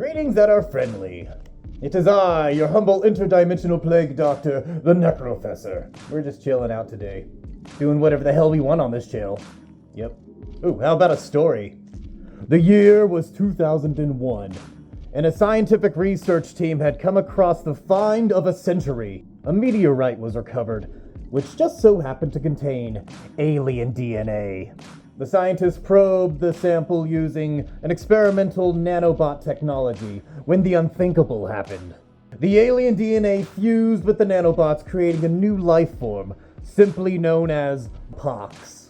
Greetings that are friendly. It is I, your humble interdimensional plague doctor, the Necrofessor. We're just chilling out today. Doing whatever the hell we want on this channel. Yep. Ooh, how about a story? The year was 2001, and a scientific research team had come across the find of a century. A meteorite was recovered, which just so happened to contain alien DNA. The scientists probed the sample using an experimental nanobot technology when the unthinkable happened. The alien DNA fused with the nanobots, creating a new life form, simply known as POX.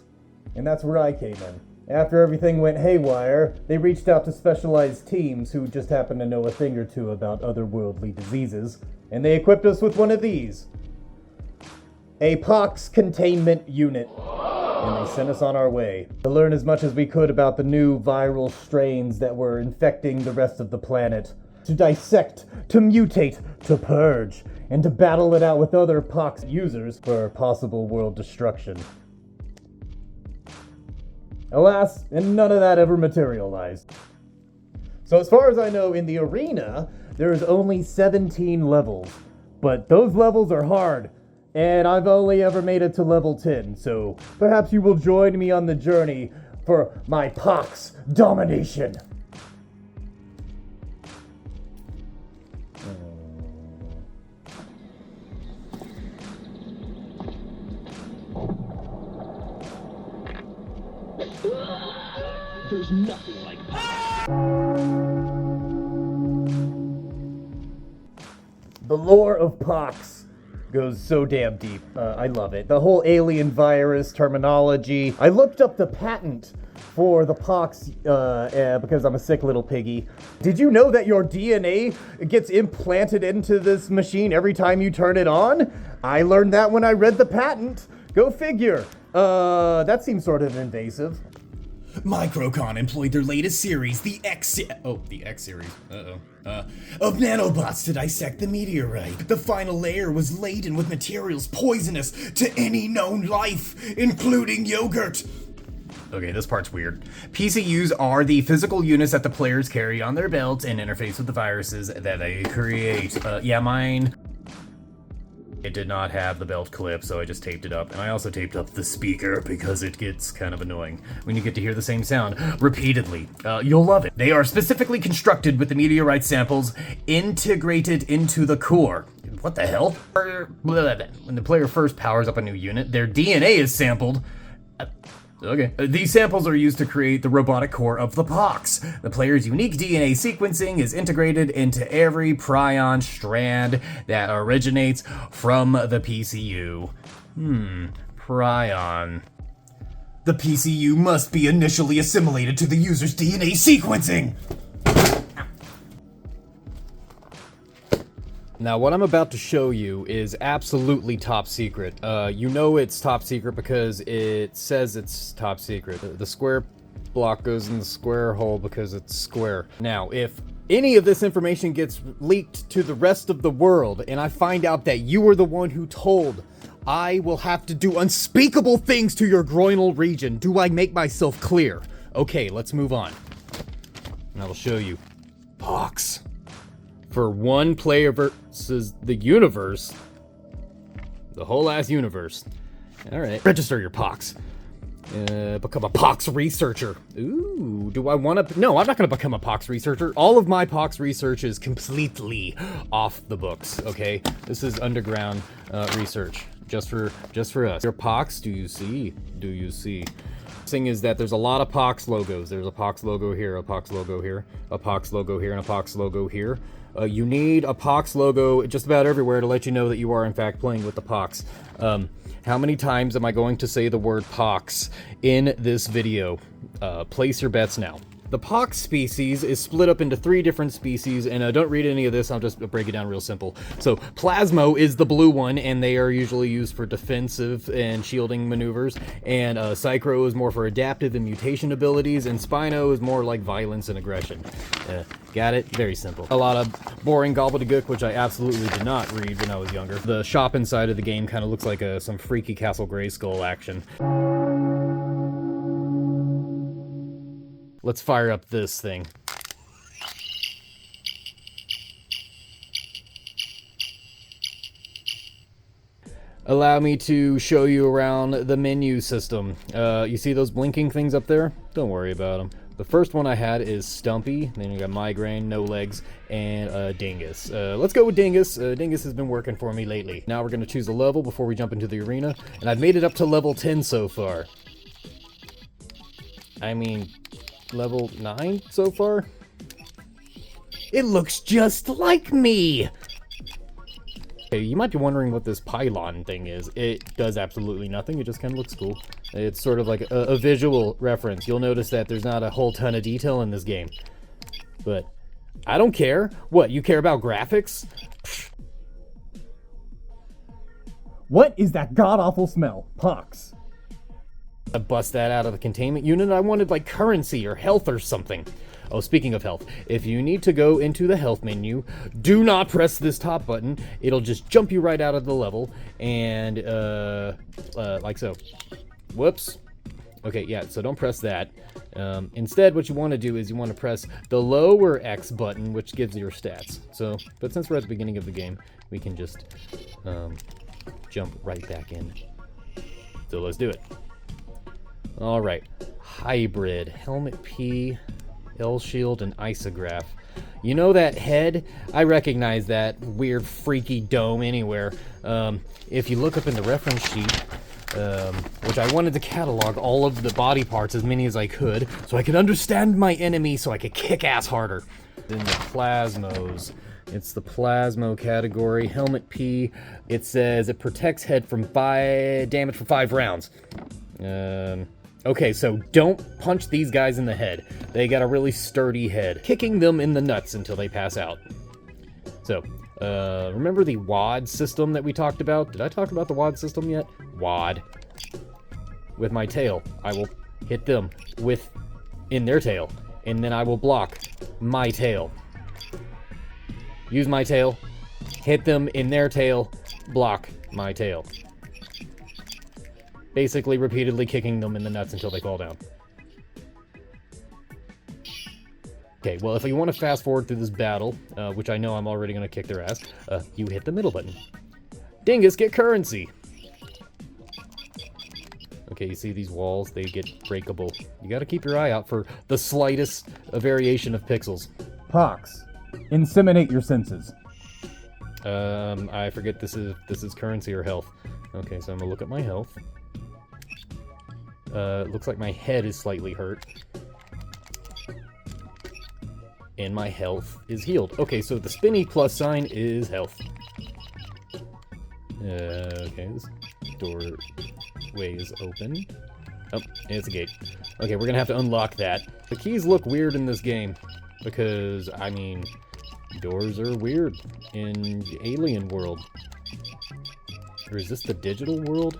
And that's where I came in. After everything went haywire, they reached out to specialized teams who just happened to know a thing or two about otherworldly diseases, and they equipped us with one of these. A POX containment unit. And they sent us on our way to learn as much as we could about the new viral strains that were infecting the rest of the planet, to dissect, to mutate, to purge, and to battle it out with other POX users for possible world destruction. Alas, and none of that ever materialized. So as far as I know, in the arena, there is only 17 levels, but those levels are hard. And I've only ever made it to level 10, so perhaps you will join me on the journey for my POX domination. There's nothing like POX. The lore of POX goes so damn deep. I love it. The whole alien virus terminology. I looked up the patent for the POX because I'm a sick little piggy. Did you know that your DNA gets implanted into this machine every time you turn it on? I learned that when I read the patent. Go figure. That seems sort of invasive. Microcon employed their latest series, the X series, of nanobots to dissect the meteorite. The final layer was laden with materials poisonous to any known life, including yogurt. Okay, this part's weird. PCUs are the physical units that the players carry on their belts and interface with the viruses that they create. Yeah, mine. It did not have the belt clip, so I just taped it up. And I also taped up the speaker because it gets kind of annoying when you get to hear the same sound repeatedly. You'll love it. They are specifically constructed with the meteorite samples integrated into the core. What the hell? When the player first powers up a new unit, their DNA is sampled. Okay. These samples are used to create the robotic core of the POX. The player's unique DNA sequencing is integrated into every prion strand that originates from the PCU. Prion. The PCU must be initially assimilated to the user's DNA sequencing! Now, what I'm about to show you is absolutely top secret. You know it's top secret because it says it's top secret. The square block goes in the square hole because it's square. Now, if any of this information gets leaked to the rest of the world and I find out that you were the one who told, I will have to do unspeakable things to your groinal region. Do I make myself clear? Okay, let's move on. And I will show you. POX. For one player versus the universe. The whole ass universe. Alright. Register your POX. Become a POX researcher. Ooh, do I want to? No, I'm not going to become a POX researcher. All of my POX research is completely off the books, okay? This is underground research. Just for us. Your POX, do you see? Do you see? Thing is that there's a lot of POX logos. There's a POX logo here, a POX logo here, a POX logo here, and a POX logo here. You need a POX logo just about everywhere to let you know that you are in fact playing with the POX. How many times am I going to say the word POX in this video? Place your bets now. The POX species is split up into 3 different species, and don't read any of this, I'll just break it down real simple. So, Plasmo is the blue one, and they are usually used for defensive and shielding maneuvers, and Psychro is more for adaptive and mutation abilities, and Spino is more like violence and aggression. Got it? Very simple. A lot of boring gobbledygook, which I absolutely did not read when I was younger. The shop inside of the game kind of looks like some freaky Castle Grayskull action. Let's fire up this thing. allow me to show you around the menu system. You see those blinking things up there? Don't worry about them. The first one I had is Stumpy, then you got Migraine, No Legs, and Dingus. Let's go with Dingus. Dingus has been working for me lately. Now we're going to choose a level before we jump into the arena, and I've made it up to level 10 so far. I mean, level 9 so far? It looks just like me! Okay, you might be wondering what this pylon thing is. It does absolutely nothing, it just kind of looks cool. It's sort of like a visual reference. You'll notice that there's not a whole ton of detail in this game. But I don't care. What, you care about graphics? Pfft. What is that god-awful smell? POX. I bust that out of the containment unit. I wanted like currency or health or something. Oh, speaking of health, if you need to go into the health menu, do not press this top button. It'll just jump you right out of the level, and like so. Whoops. Okay, yeah, so don't press that. Instead, what you want to do is you want to press the lower X button, which gives you your stats. So, but since we're at the beginning of the game, we can just jump right back in. So let's do it. All right, hybrid, helmet P, L shield, and isograph. You know that head? I recognize that weird freaky dome anywhere. If you look up in the reference sheet, which I wanted to catalog all of the body parts, as many as I could, so I could understand my enemy, so I could kick ass harder. Then the plasmos. It's the plasmo category. Helmet P. It says it protects head from damage for 5 rounds. Okay, so don't punch these guys in the head. They got a really sturdy head. Kicking them in the nuts until they pass out. So, remember the WAD system that we talked about? Did I talk about the WAD system yet? WAD. With my tail, I will hit them in their tail, and then I will block my tail. Use my tail, hit them in their tail, block my tail. Basically repeatedly kicking them in the nuts until they fall down. Okay, well, if you want to fast forward through this battle, which I know I'm already going to kick their ass, you hit the middle button. Dingus, get currency! Okay, you see these walls? They get breakable. You gotta keep your eye out for the slightest variation of pixels. POX. Inseminate your senses. I forget this is currency or health. Okay, so I'm gonna look at my health. Looks like my head is slightly hurt. And my health is healed. Okay, so the spinny plus sign is health. Okay, this doorway is open. Oh, it's a gate. Okay, we're gonna have to unlock that. The keys look weird in this game. Because, I mean, doors are weird in the alien world. Or is this the digital world?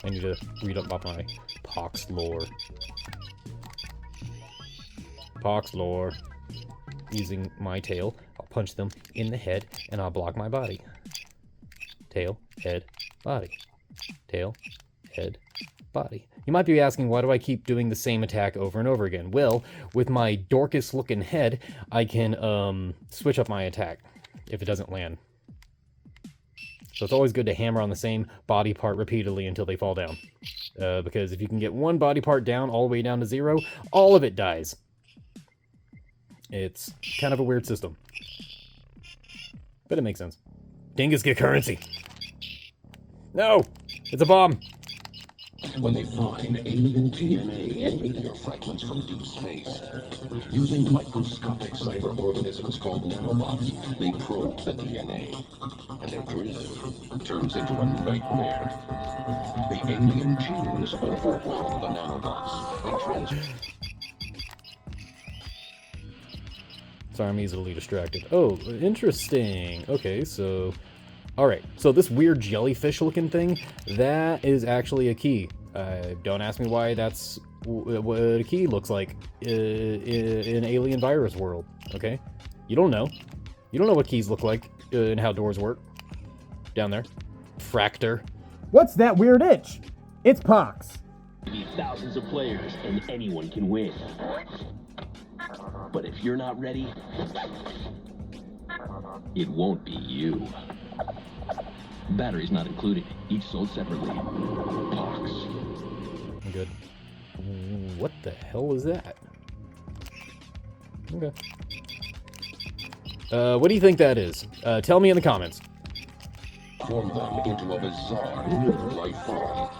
I need to read up about my POX lore. POX lore. Using my tail, I'll punch them in the head and I'll block my body. Tail, head, body. Tail, head, body. You might be asking, why do I keep doing the same attack over and over again? Well, with my Dorcas looking head, I can switch up my attack if it doesn't land. So it's always good to hammer on the same body part repeatedly until they fall down. Because if you can get one body part down all the way down to 0, all of it dies. It's kind of a weird system. But it makes sense. Dingus, get currency! No! It's a bomb! When they find alien DNA and nuclear fragments from deep space, using microscopic cyber organisms called nanobots, they probe the DNA, and their drift turns into a nightmare. The alien genes overwhelm the nanobots and Sorry, I'm easily distracted. Oh, interesting. Okay, so... Alright, so this weird jellyfish-looking thing, that is actually a key. Don't ask me why that's what a key looks like in Alien Virus world, okay? You don't know. You don't know what keys look like and how doors work. Down there. Fractor. What's that weird itch? It's POX. thousands of players, and anyone can win. But if you're not ready, it won't be you. Batteries not included, each sold separately. POX. Good. What the hell is that? Okay. What do you think that is? Tell me in the comments. Form them into a bizarre new life form.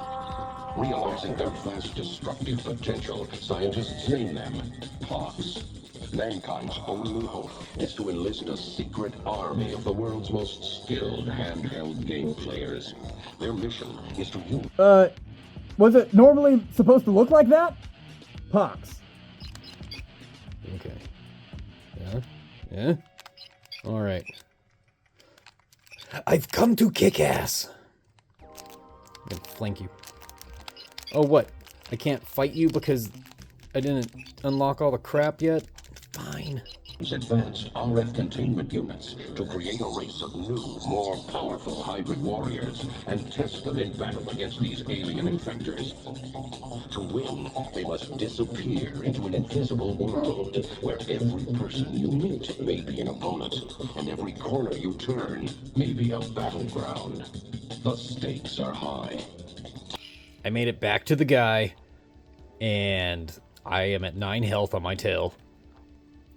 Realizing their vast destructive potential, scientists name them POX. Mankind's only hope is to enlist a secret army of the world's most skilled handheld game players. Their mission is to use... Was it normally supposed to look like that? POX. Okay. Yeah? Yeah? Alright. I've come to kick ass! I'm gonna flank you. Oh, what? I can't fight you because I didn't unlock all the crap yet? Fine. Advanced RF containment units to create a race of new, more powerful hybrid warriors and test them in battle against these alien infectors. To win, they must disappear into an invisible world where every person you meet may be an opponent, and every corner you turn may be a battleground. The stakes are high. I made it back to the guy, and I am at 9 health on my tail.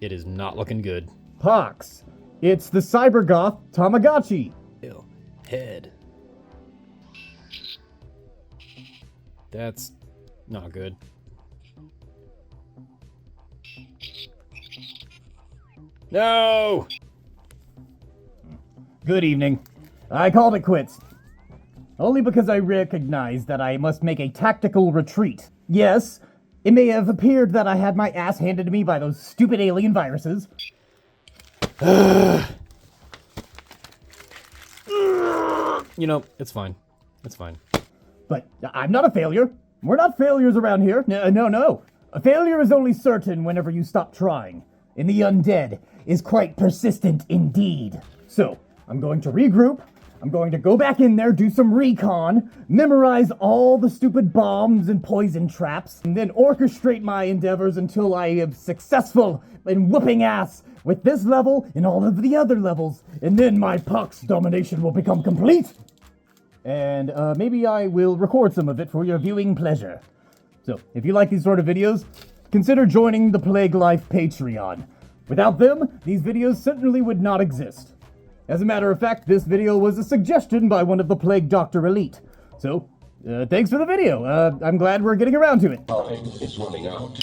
It is not looking good. POX. It's the Cybergoth Tamagotchi. Ew. Head. That's not good. No! Good evening. I called it quits. Only because I recognized that I must make a tactical retreat. Yes, it may have appeared that I had my ass handed to me by those stupid alien viruses. You know, it's fine. It's fine. But I'm not a failure. We're not failures around here. No. A failure is only certain whenever you stop trying. And the undead is quite persistent indeed. So, I'm going to regroup. I'm going to go back in there, do some recon, memorize all the stupid bombs and poison traps, and then orchestrate my endeavors until I am successful in whooping ass with this level and all of the other levels. And then my POX domination will become complete. And maybe I will record some of it for your viewing pleasure. So, if you like these sort of videos, consider joining the Plague Life Patreon. Without them, these videos certainly would not exist. As a matter of fact, this video was a suggestion by one of the Plague Doctor Elite. So, thanks for the video. I'm glad we're getting around to it. Time is running out.